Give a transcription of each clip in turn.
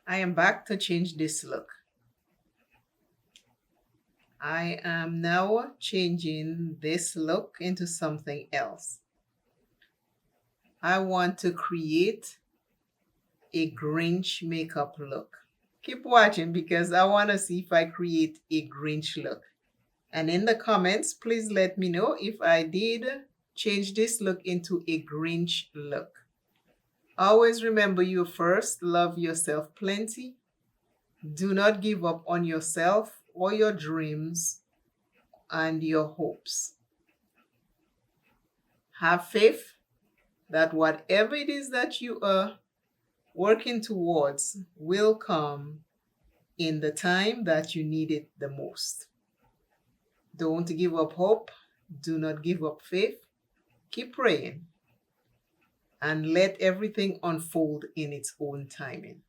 I am back to change this look. I am now changing this look into something else. I want to create a Grinch makeup look. Keep watching because I want to see if I create a Grinch look. And in the comments, please let me know if I did change this look into a Grinch look. Always remember you first, love yourself plenty. Do not give up on yourself or your dreams and your hopes. Have faith that whatever it is that you are working towards will come in the time that you need it the most. Don't give up hope. Do not give up faith. Keep praying and let everything unfold in its own timing.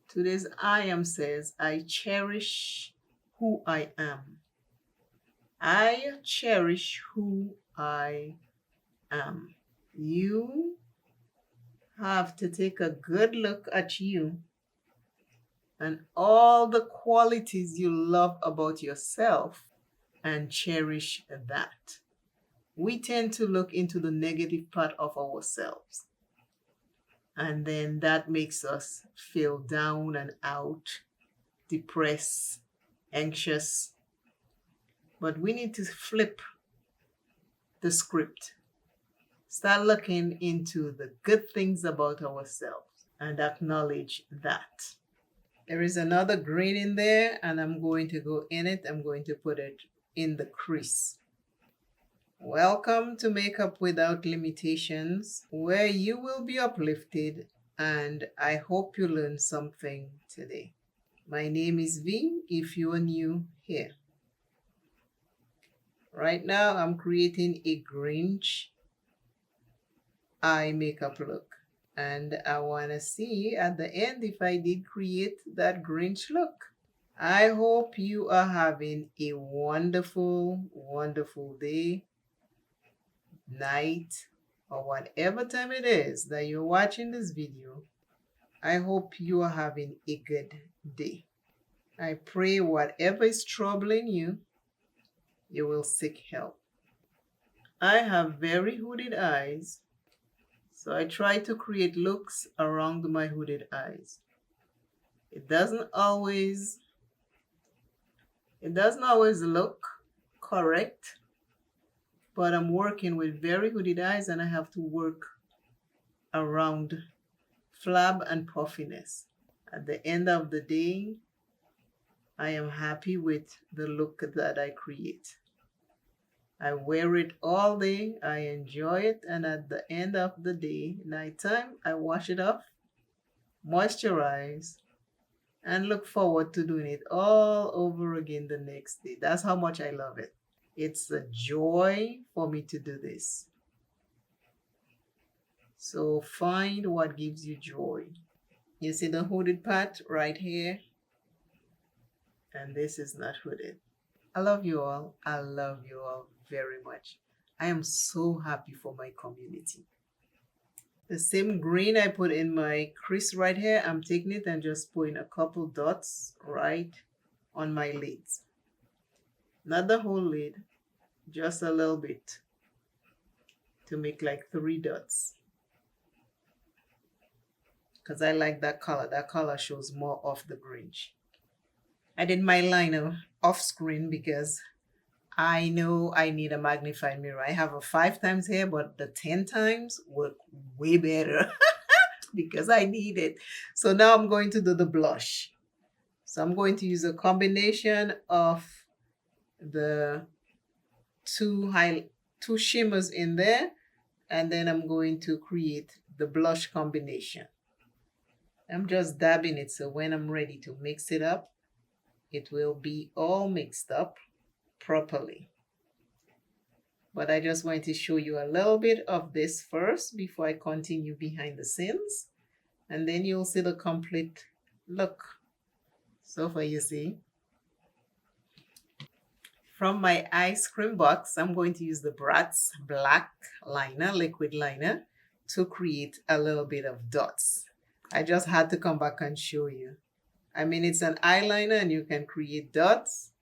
Today's I am says, I cherish who I am. I cherish who I am. You have to take a good look at you and all the qualities you love about yourself and cherish that. We tend to look into the negative part of ourselves, and then that makes us feel down and out, depressed, anxious. But we need to flip the script. Start looking into the good things about ourselves and acknowledge that. There is another green in there, and I'm going to go in it. I'm going to put it in the crease. Welcome to Makeup Without Limitations, where you will be uplifted, and I hope you learned something today. My name is V, if you are new here. Right now, I'm creating a Grinch eye makeup look, and I want to see at the end if I did create that Grinch look. I hope you are having a wonderful, wonderful day, night, or whatever time it is that you're watching this video. I hope you are having a good day. I pray whatever is troubling you, you will seek help. I have very hooded eyes, so I try to create looks around my hooded eyes. It doesn't always look correct, but I'm working with very hooded eyes and I have to work around flab and puffiness. At the end of the day, I am happy with the look that I create. I wear it all day, I enjoy it, and at the end of the day, nighttime, I wash it off, moisturize, and look forward to doing it all over again the next day. That's how much I love it. It's a joy for me to do this. So find what gives you joy. You see the hooded part right here? And this is not hooded. I love you all. I love you all very much. I am so happy for my community. The same green I put in my crease right here, I'm taking it and just putting a couple dots right on my lids. Not the whole lid, just a little bit to make like 3 dots. Because I like that color. That color shows more of the Grinch. I did my liner off screen because I know I need a magnifying mirror. I have a 5 times here, but the 10 times work way better because I need it. So now I'm going to do the blush. So I'm going to use a combination of the two shimmers in there, and then I'm going to create the blush combination. I'm just dabbing it, so when I'm ready to mix it up, it will be all mixed up properly. But I just want to show you a little bit of this first before I continue behind the scenes, and then you'll see the complete look. So far, you see. From my ice cream box, I'm going to use the Bratz black liner, liquid liner, to create a little bit of dots. I just had to come back and show you. I mean, it's an eyeliner and you can create dots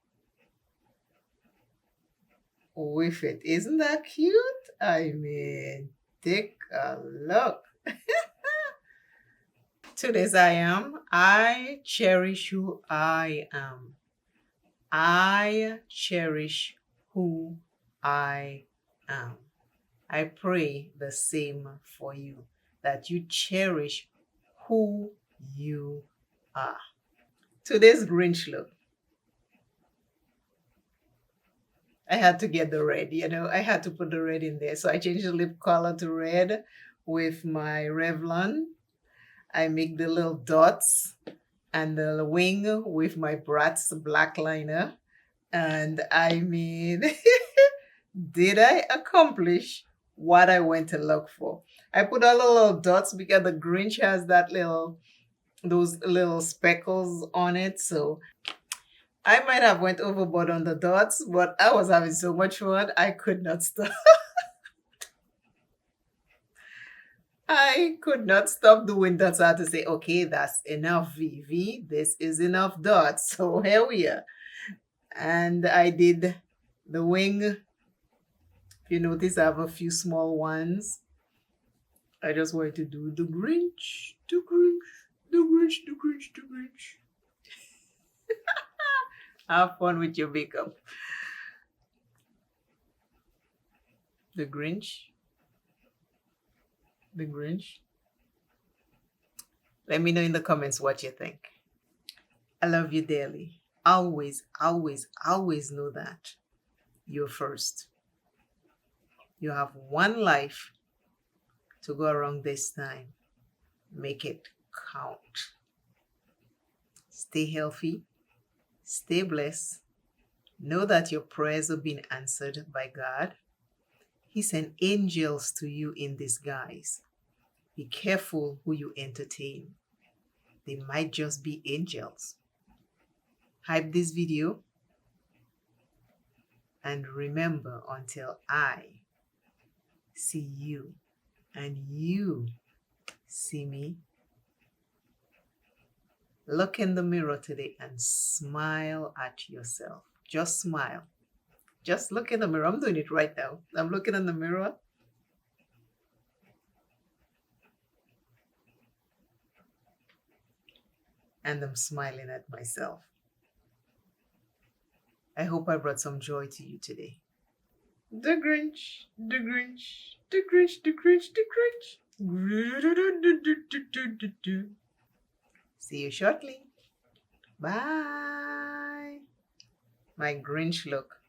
with it. Isn't that cute? I mean, take a look. Today's I am. I cherish who I am. I cherish who I am. I pray the same for you, that you cherish who you are. Today's Grinch look. I had to get the red, I had to put the red in there. So I changed the lip color to red with my Revlon. I make the little dots and the wing with my Bratz black liner. And I mean, did I accomplish what I went to look for? I put all the little dots because the Grinch has those little speckles on it. So I might have went overboard on the dots, but I was having so much fun, I could not stop. I could not stop doing dots. I had to say, okay, that's enough, Vivi. This is enough dots. So here we are. And I did the wing. If you notice, I have a few small ones. I just wanted to do the Grinch, the Grinch, the Grinch, the Grinch, the Grinch. Have fun with your makeup. The Grinch. The Grinch. Let me know in the comments what you think. I love you dearly. Always, always, always know that you're first. You have one life to go around this time. Make it count. Stay healthy. Stay blessed. Know that your prayers are being answered by God. He sent angels to you in disguise. Be careful who you entertain. They might just be angels. Hype this video. And remember, until I see you and you see me, look in the mirror today and smile at yourself. Just smile. Just look in the mirror. I'm doing it right now. I'm looking in the mirror. And I'm smiling at myself. I hope I brought some joy to you today. The Grinch, the Grinch, the Grinch, the Grinch, the Grinch. See you shortly. Bye. My Grinch look.